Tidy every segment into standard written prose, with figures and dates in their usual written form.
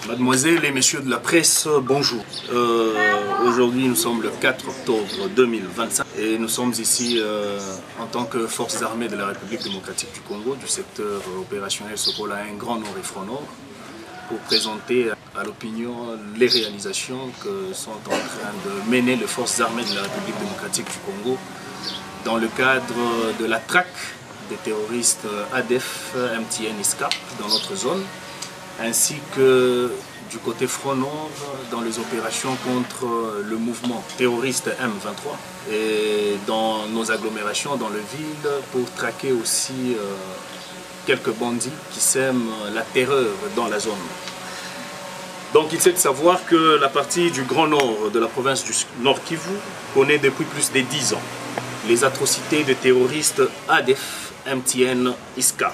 Mademoiselles et messieurs de la presse, bonjour. Aujourd'hui, nous sommes le 4 octobre 2025 et nous sommes ici en tant que forces armées de la République démocratique du Congo, du secteur opérationnel Sokola 1 Grand Nord et Front Nord, pour présenter à l'opinion les réalisations que sont en train de mener les forces armées de la République démocratique du Congo dans le cadre de la traque des terroristes ADF, MTN, ISCAP dans notre zone, ainsi que du côté Front Nord dans les opérations contre le mouvement terroriste M23 et dans nos agglomérations, dans le ville, pour traquer aussi quelques bandits qui sèment la terreur dans la zone. Donc il est de savoir que la partie du Grand Nord de la province du Nord Kivu connaît depuis plus de 10 ans les atrocités de terroristes ADF, MTN, ISCAP.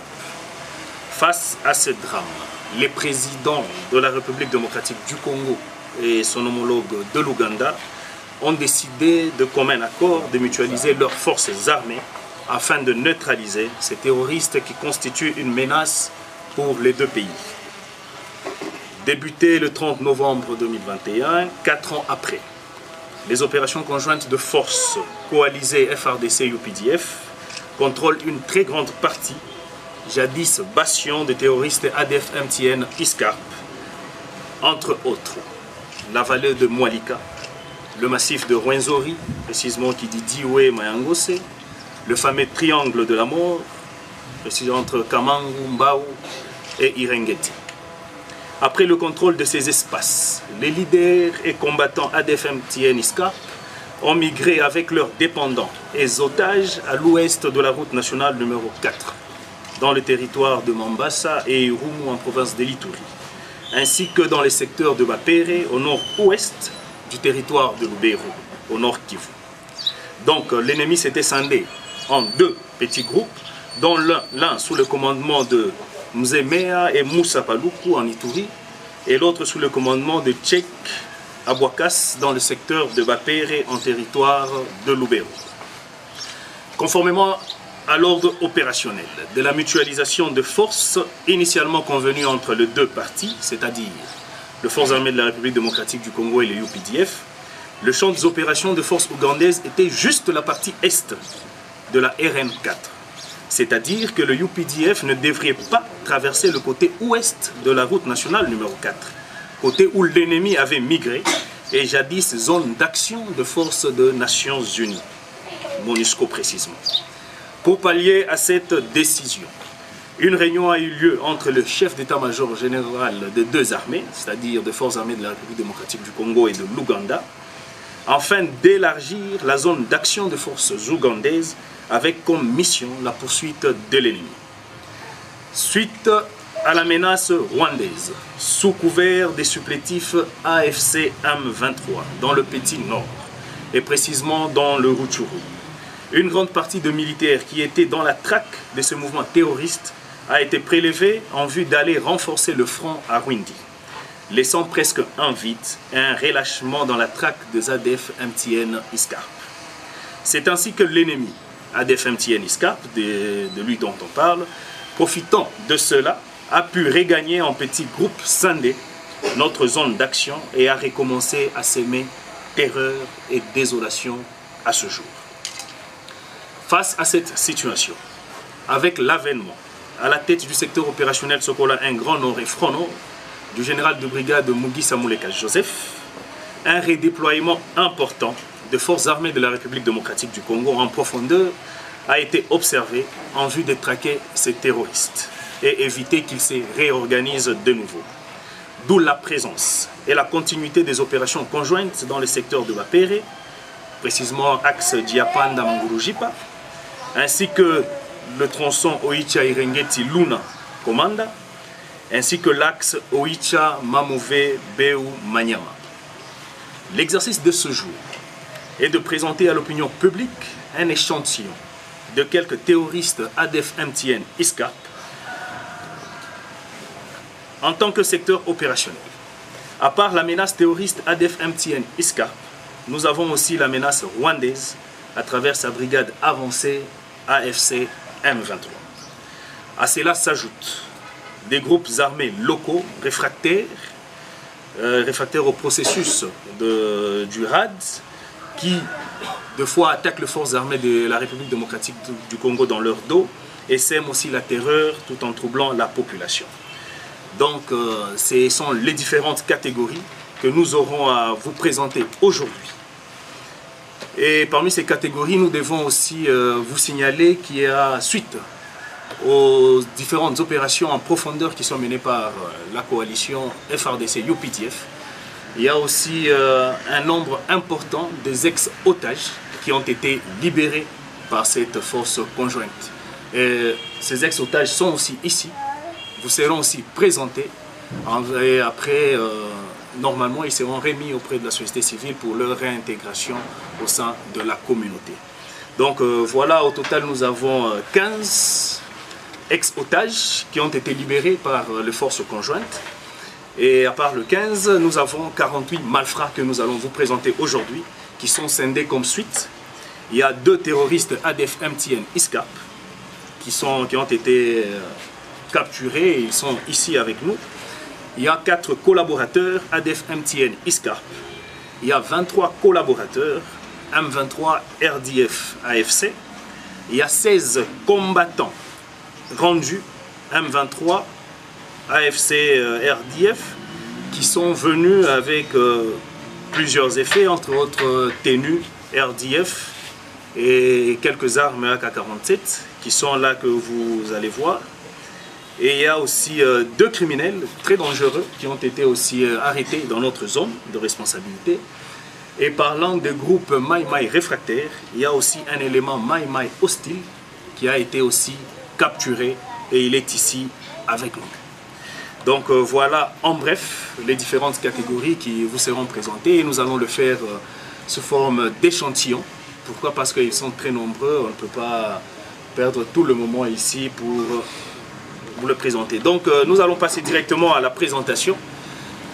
Face à ce drame, les présidents de la République démocratique du Congo et son homologue de l'Ouganda ont décidé de commun accord de mutualiser leurs forces armées afin de neutraliser ces terroristes qui constituent une menace pour les deux pays. Débutées le 30 novembre 2021, 4 ans après, les opérations conjointes de forces coalisées FARDC-UPDF contrôlent une très grande partie, jadis bastion de terroristes ADF, MTN, ISCAP, entre autres la vallée de Mwalika, le massif de Rwenzori, précisément qui dit Diwe Mayangose, le fameux triangle de la mort, précisément entre Kamangu, Mbao et Irengeti. Après le contrôle de ces espaces, les leaders et combattants ADF, MTN, ISCAP ont migré avec leurs dépendants et otages à l'ouest de la route nationale numéro 4, dans le territoire de Mambasa et Irumu en province de l'Ituri, ainsi que dans les secteurs de Bapere au nord-ouest du territoire de Lubero, au nord Kivu. Donc l'ennemi s'était scindé en deux petits groupes, dont l'un sous le commandement de Mzemea et Moussa Paluku en Ituri, et l'autre sous le commandement de Tchek Abouakas dans le secteur de Bapere en territoire de Lubero. Conformément à l'ordre opérationnel de la mutualisation de forces initialement convenue entre les deux parties, c'est-à-dire les forces armées de la République démocratique du Congo et les UPDF, le champ des opérations de forces ougandaises était juste la partie est de la RN4. C'est-à-dire que le UPDF ne devrait pas traverser le côté ouest de la route nationale numéro 4, côté où l'ennemi avait migré et jadis zone d'action de forces de Nations Unies, MONUSCO précisément. Pour pallier à cette décision, une réunion a eu lieu entre le chef d'état-major général des deux armées, c'est-à-dire des forces armées de la République démocratique du Congo et de l'Ouganda, afin d'élargir la zone d'action des forces ougandaises avec comme mission la poursuite de l'ennemi. Suite à la menace rwandaise, sous couvert des supplétifs AFC M23 dans le Petit Nord, et précisément dans le Rutshuru, une grande partie de militaires qui étaient dans la traque de ce mouvement terroriste a été prélevée en vue d'aller renforcer le front à Rwindi, laissant presque un vide et un relâchement dans la traque des ADF, MTN, ISCAP. C'est ainsi que l'ennemi, ADF, MTN, ISCAP, de lui dont on parle, profitant de cela, a pu regagner en petits groupes scindés notre zone d'action et a recommencé à s'aimer terreur et désolation à ce jour. Face à cette situation, avec l'avènement à la tête du secteur opérationnel Sokola 1 Grand Nord et Front Nord du général de brigade Mugisha Muleka Joseph, un redéploiement important de forces armées de la République démocratique du Congo en profondeur a été observé en vue de traquer ces terroristes et éviter qu'ils se réorganisent de nouveau. D'où la présence et la continuité des opérations conjointes dans le secteur de Bapere, précisément axe Diapanda-Mangurujipa, ainsi que le tronçon Oicha-Irengeti-Luna-Komanda, ainsi que l'axe Oicha-Mamouvé-Béou-Manyama. L'exercice de ce jour est de présenter à l'opinion publique un échantillon de quelques terroristes ADF, MTN, ISCAP en tant que secteur opérationnel. À part la menace terroriste ADF, MTN, ISCAP, nous avons aussi la menace rwandaise à travers sa brigade avancée AFC M23. À cela s'ajoutent des groupes armés locaux réfractaires réfractaires au processus du RAD, qui, de fois, attaquent les forces armées de la République démocratique du Congo dans leur dos et sèment aussi la terreur tout en troublant la population. Donc, ce sont les différentes catégories que nous aurons à vous présenter aujourd'hui. Et parmi ces catégories, nous devons aussi vous signaler qu'il y a suite aux différentes opérations en profondeur qui sont menées par la coalition FARDC-UPDF. Il y a aussi un nombre important des ex-otages qui ont été libérés par cette force conjointe. Et ces ex-otages sont aussi ici, vous seront aussi présentés et après, normalement, ils seront remis auprès de la société civile pour leur réintégration au sein de la communauté. Donc voilà, au total, nous avons 15 ex-otages qui ont été libérés par les forces conjointes. Et à part le 15, nous avons 48 malfrats que nous allons vous présenter aujourd'hui, qui sont scindés comme suite. Il y a 2 terroristes ADF MTN ISCAP qui ont été capturés et ils sont ici avec nous. Il y a 4 collaborateurs ADF MTN ISCAP. Il y a 23 collaborateurs M23 RDF AFC. Il y a 16 combattants rendus M23 AFC RDF qui sont venus avec plusieurs effets, entre autres tenues RDF et quelques armes AK-47 qui sont là que vous allez voir. Et il y a aussi 2 criminels très dangereux qui ont été aussi arrêtés dans notre zone de responsabilité. Et parlant des groupes Maï-Maï réfractaires, il y a aussi un élément Maï-Maï hostile qui a été aussi capturé et il est ici avec nous. Donc voilà en bref les différentes catégories qui vous seront présentées et nous allons le faire sous forme d'échantillons. Pourquoi? Parce qu'ils sont très nombreux, on ne peut pas perdre tout le moment ici pour vous le présenter. Donc nous allons passer directement à la présentation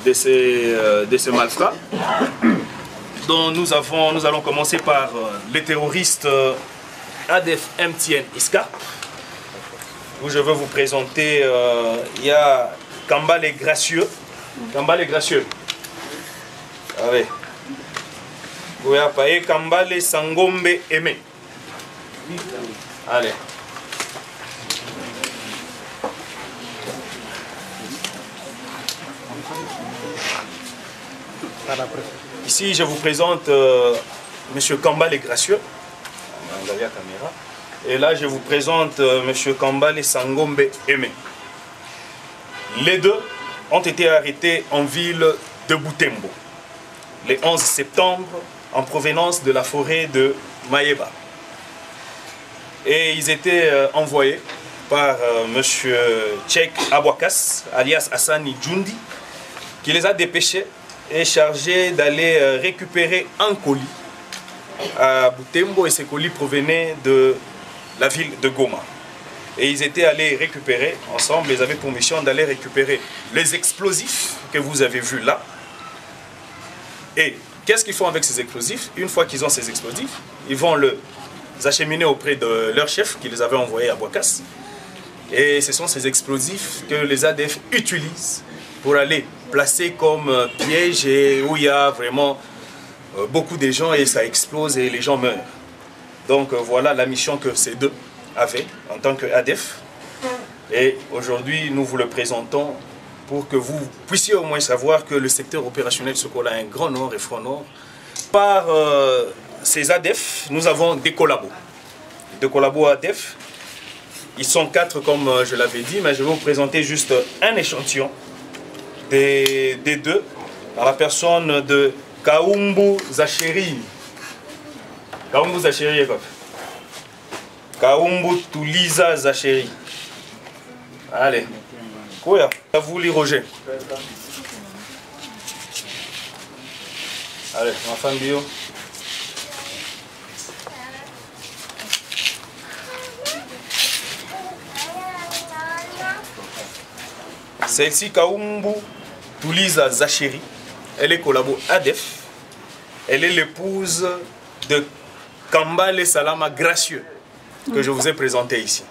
de ces malfrats. Donc nous allons commencer par les terroristes ADF MTN ISCAP, où je veux vous présenter, il y a Kambale Gracieux. Kambale Gracieux. Allez. Vous voyez, Kambale Sangombe Aimé. Allez. Ici, je vous présente M. Kambale Gracieux. Et là, je vous présente M. Kambale Sangombe Aimé. Les deux ont été arrêtés en ville de Butembo, le 11 septembre, en provenance de la forêt de Mayeba. Et ils étaient envoyés par M. Tchèque Abouakas, alias Hassani Djoundi, qui les a dépêchés et chargés d'aller récupérer un colis à Butembo, et ces colis provenaient de la ville de Goma. Et ils étaient allés récupérer, ensemble, ils avaient pour mission d'aller récupérer les explosifs que vous avez vus là. Et qu'est-ce qu'ils font avec ces explosifs? Une fois qu'ils ont ces explosifs, ils vont les acheminer auprès de leur chef qui les avait envoyés à Bouakas. Et ce sont ces explosifs que les ADF utilisent pour aller placer comme piège et où il y a vraiment beaucoup de gens et ça explose et les gens meurent. Donc voilà la mission que ces deux avaient en tant qu'ADF. Et aujourd'hui, nous vous le présentons pour que vous puissiez au moins savoir que le secteur opérationnel Sokola a un grand nord et front nord. Par ces ADF, nous avons des collabos. Des collabos ADF. Ils sont 4 comme je l'avais dit, mais je vais vous présenter juste un échantillon des deux, dans la personne de Kaumbu Zacheri. Kaumbu Zacheri, Kaumbu Tuliza Zacheri. Allez. Quoi? À vous, les Roger. Allez, ma femme bio. Celle-ci, Kaumbu Tuliza Zacheri, elle est collabo ADF. Elle est l'épouse de Kambale Salama Gracieux, que je vous ai présenté ici.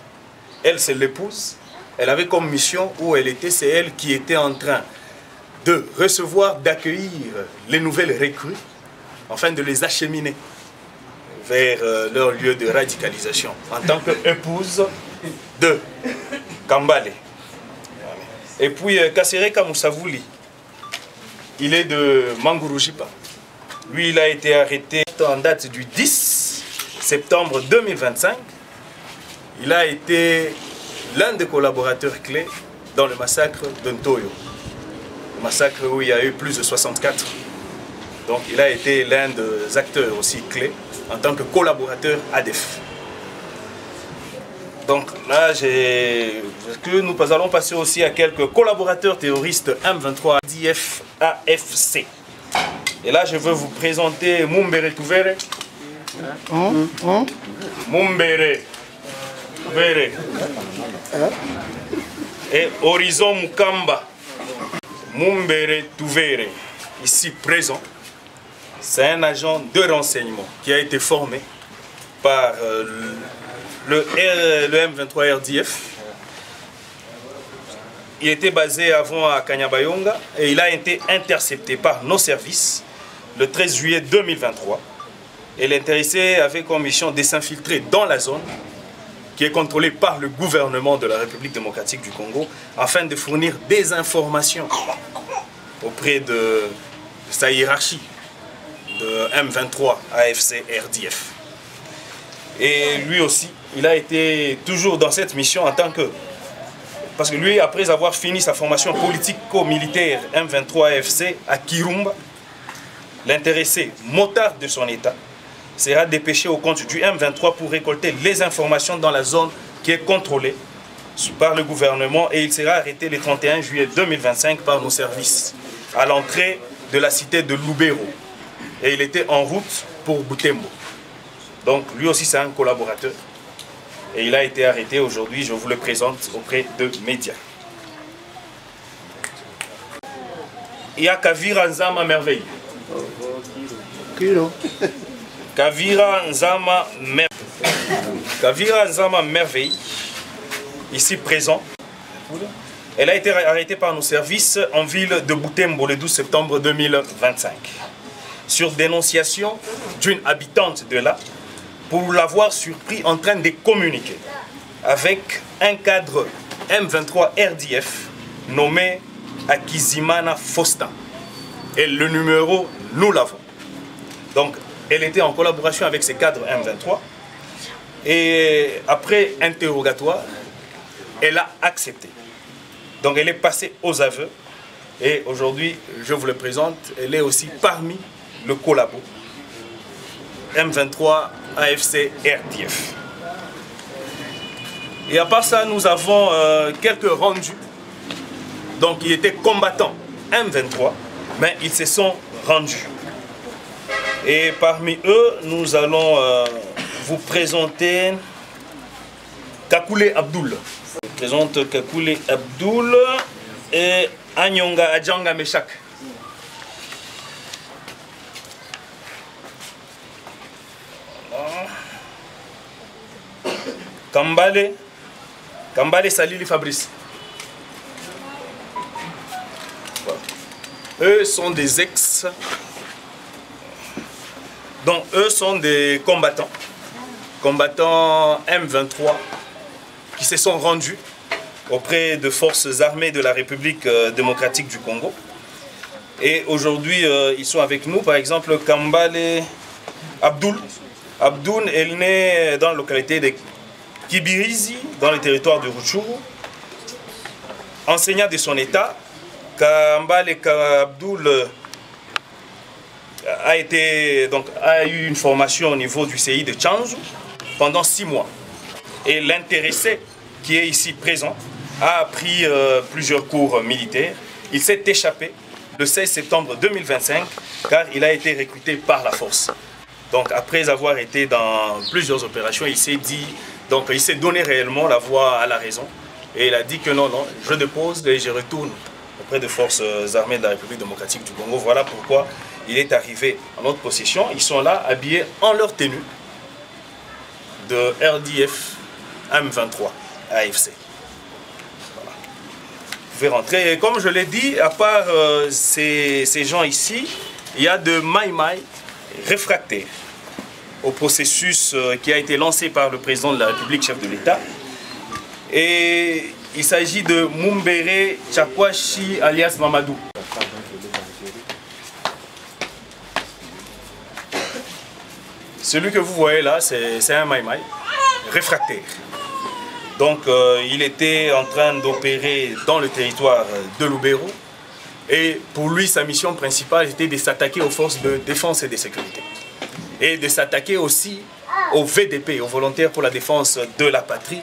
Elle, c'est l'épouse. Elle avait comme mission où elle était, c'est elle qui était en train de recevoir, d'accueillir les nouvelles recrues, afin de les acheminer vers leur lieu de radicalisation, en tant qu'épouse de Kambale. Et puis Kasereka Moussavouli, il est de Mangurujipa. Lui, il a été arrêté en date du 10 septembre 2025. Il a été l'un des collaborateurs clés dans le massacre de Ntoyo. Le massacre où il y a eu plus de 64. Donc il a été l'un des acteurs aussi clés en tant que collaborateur ADF. Donc là, nous allons passer aussi à quelques collaborateurs terroristes M23 ADF AFC. Et là, je veux vous présenter Mumbere Tuvere. Mumbere Tuvere. Et Horizon Mukamba. Mumbere Tuvere, ici présent. C'est un agent de renseignement qui a été formé par le M23 RDF. Il était basé avant à Kanyabayonga et il a été intercepté par nos services le 13 juillet 2023. Et l'intéressé avait comme mission de s'infiltrer dans la zone qui est contrôlée par le gouvernement de la République démocratique du Congo afin de fournir des informations auprès de sa hiérarchie de M23 AFC RDF. Et lui aussi, il a été toujours dans cette mission en tant que... Parce que lui, après avoir fini sa formation politico-militaire M23 AFC à Kirumba, l'intéressé motard de son état sera dépêché au compte du M23 pour récolter les informations dans la zone qui est contrôlée par le gouvernement et il sera arrêté le 31 juillet 2025 par nos services à l'entrée de la cité de Lubero. Et il était en route pour Butembo. Donc lui aussi c'est un collaborateur. Et il a été arrêté aujourd'hui, je vous le présente auprès de médias. Il y a Kavira Nzama Merveille. Kavira Nzama Merveille. Kavira Nzama Merveille, ici présent. Elle a été arrêtée par nos services en ville de Butembo le 12 septembre 2025. Sur dénonciation d'une habitante de là, pour l'avoir surpris en train de communiquer avec un cadre M23 RDF nommé Akizimana Faustin. Et le numéro, nous l'avons. Donc, elle était en collaboration avec ces cadres M23. Et après interrogatoire, elle a accepté. Donc, elle est passée aux aveux. Et aujourd'hui, je vous le présente, elle est aussi parmi le collabo M23 AFC RDF. Et à part ça, nous avons quelques rendus. Donc, ils étaient combattants M23, mais ils se sont rendus. Et parmi eux, nous allons vous présenter Kakule Abdoul. Je vous présente Kakule Abdoul et Anyonga Adjanga Meshak. Kambale Salili Fabrice. Voilà. Eux sont des ex. Donc eux sont des combattants. Combattants M23 qui se sont rendus auprès de forces armées de la République démocratique du Congo. Et aujourd'hui, ils sont avec nous. Par exemple, Kambale Abdoul. Abdoul est né dans la localité de Kibirizi, dans le territoire de Rutshuru. Enseignant de son état, Kambale Abdoul a eu une formation au niveau du CI de Tchanzu pendant 6 mois. Et l'intéressé qui est ici présent a appris plusieurs cours militaires. Il s'est échappé le 16 septembre 2025 car il a été recruté par la force. Donc après avoir été dans plusieurs opérations, il s'est dit, donc il s'est donné réellement la voix à la raison. Et il a dit que non, je dépose et je retourne auprès des forces armées de la République démocratique du Congo. Voilà pourquoi il est arrivé en notre possession. Ils sont là, habillés en leur tenue de RDF M23 AFC. Voilà. pouvez rentrer. Et comme je l'ai dit, à part ces gens ici, il y a de Maïmaï réfractaires au processus qui a été lancé par le président de la République, chef de l'État. Et il s'agit de Mumbere Chakwashi alias Mamadou. Celui que vous voyez là, c'est un Maïmaï réfractaire. Donc il était en train d'opérer dans le territoire de Lubero. Et pour lui, sa mission principale était de s'attaquer aux forces de défense et de sécurité. Et de s'attaquer aussi aux VDP, aux volontaires pour la défense de la patrie,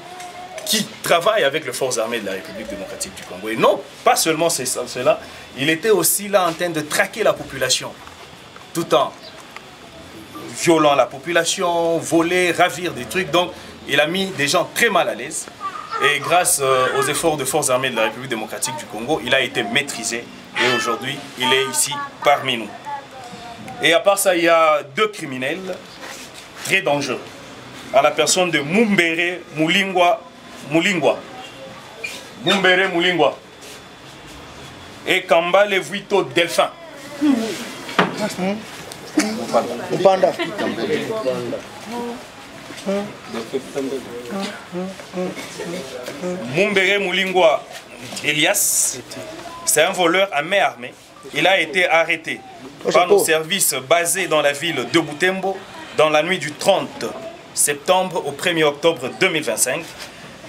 qui travaillent avec les forces armées de la République démocratique du Congo. Et non, pas seulement cela, il était aussi là en train de traquer la population, tout en violant la population, voler, ravir des trucs. Donc, il a mis des gens très mal à l'aise. Et grâce aux efforts de forces armées de la République démocratique du Congo, il a été maîtrisé. Et aujourd'hui, il est ici parmi nous. Et à part ça, il y a deux criminels très dangereux. À la personne de Mumbere Mulingwa. Mumbere Mulingwa. Et Kambale Vuito Delphin. Upanda. Mumbere Mulingwa Elias, c'est un voleur à main armée. Il a été arrêté par nos services basés dans la ville de Butembo dans la nuit du 30 septembre au 1er octobre 2025.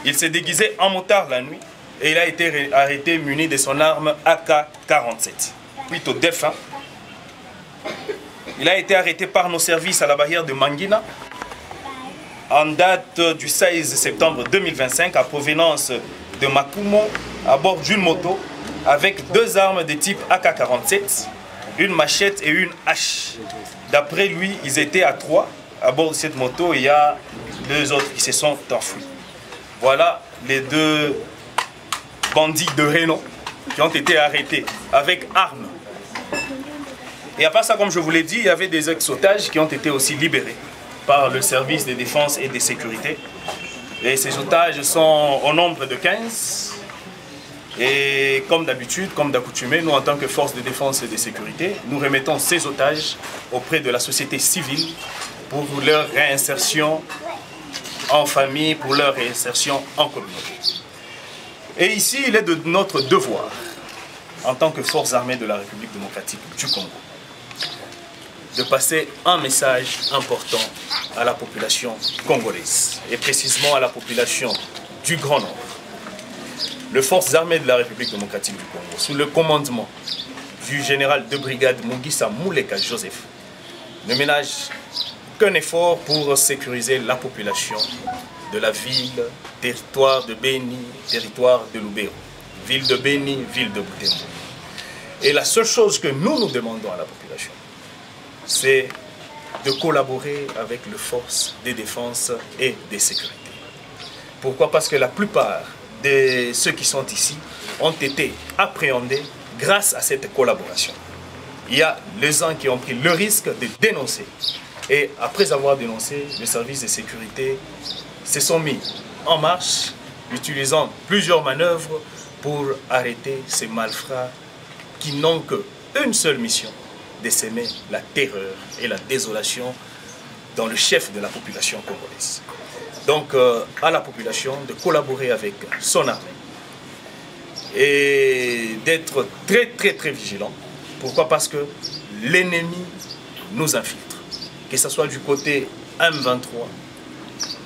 Il s'est déguisé en motard la nuit et il a été arrêté muni de son arme AK-47. Puis au défunt, il a été arrêté par nos services à la barrière de Mangina en date du 16 septembre 2025 à provenance de Makumo à bord d'une moto avec deux armes de type AK-47, une machette et une hache. D'après lui, ils étaient à 3 à bord de cette moto. Il y a 2 autres qui se sont enfuis. Voilà les 2 bandits de renom qui ont été arrêtés avec armes. Et à part ça, comme je vous l'ai dit, il y avait des ex-otages qui ont été aussi libérés par le service de défense et de sécurité. Et ces otages sont au nombre de 15. Et comme d'habitude, comme d'accoutumé, nous en tant que force de défense et de sécurité, nous remettons ces otages auprès de la société civile pour leur réinsertion en famille, pour leur réinsertion en communauté. Et ici, il est de notre devoir, en tant que force armée de la République démocratique du Congo, de passer un message important à la population congolaise, et précisément à la population du Grand Nord. Les forces armées de la République démocratique du Congo, sous le commandement du général de brigade Mungisa Mouleka Joseph, ne ménagent qu'un effort pour sécuriser la population de la ville, territoire de Beni, territoire de Lubero, ville de Beni, ville de Butembo. Et la seule chose que nous demandons à la population, c'est de collaborer avec les forces de défense et de sécurité. Pourquoi? Parce que la plupart de ceux qui sont ici ont été appréhendés grâce à cette collaboration. Il y a les gens qui ont pris le risque de dénoncer. Et après avoir dénoncé, les services de sécurité se sont mis en marche, utilisant plusieurs manœuvres pour arrêter ces malfrats qui n'ont qu'une seule mission, de semer la terreur et la désolation dans le chef de la population congolaise. Donc à la population de collaborer avec son armée et d'être très vigilant. Pourquoi? Parce que l'ennemi nous infiltre. Que ce soit du côté M23,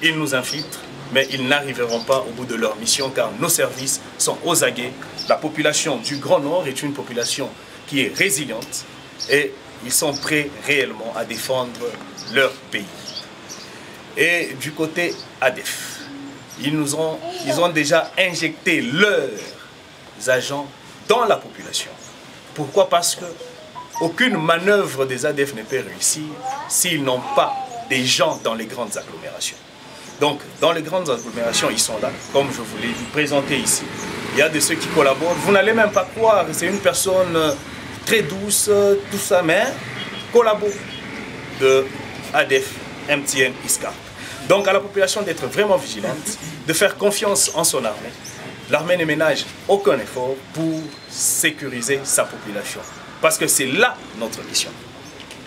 ils nous infiltrent, mais ils n'arriveront pas au bout de leur mission car nos services sont aux aguets. La population du Grand Nord est une population qui est résiliente et ils sont prêts réellement à défendre leur pays. Et du côté ADEF, ils ont déjà injecté leurs agents dans la population. Pourquoi? Parce que aucune manœuvre des ADF ne peut réussir s'ils n'ont pas des gens dans les grandes agglomérations. Donc, dans les grandes agglomérations, ils sont là, comme je vous l'ai présenté ici. Il y a de ceux qui collaborent. Vous n'allez même pas croire, c'est une personne très douce, tout ça, mais collabore de ADF, MTN, ISCAP. Donc, à la population d'être vraiment vigilante, de faire confiance en son armée, l'armée ne ménage aucun effort pour sécuriser sa population. Parce que c'est là notre mission.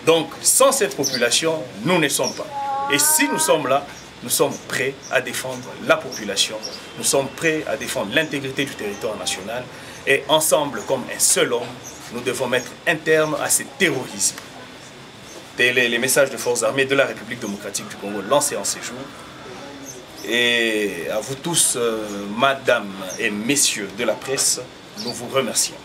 Donc, sans cette population, nous ne sommes pas. Et si nous sommes là, nous sommes prêts à défendre la population, nous sommes prêts à défendre l'intégrité du territoire national et ensemble, comme un seul homme, nous devons mettre un terme à ce terrorisme. Tels sont les messages de forces armées de la République démocratique du Congo lancés en ces jours. Et à vous tous, madame et messieurs de la presse, nous vous remercions.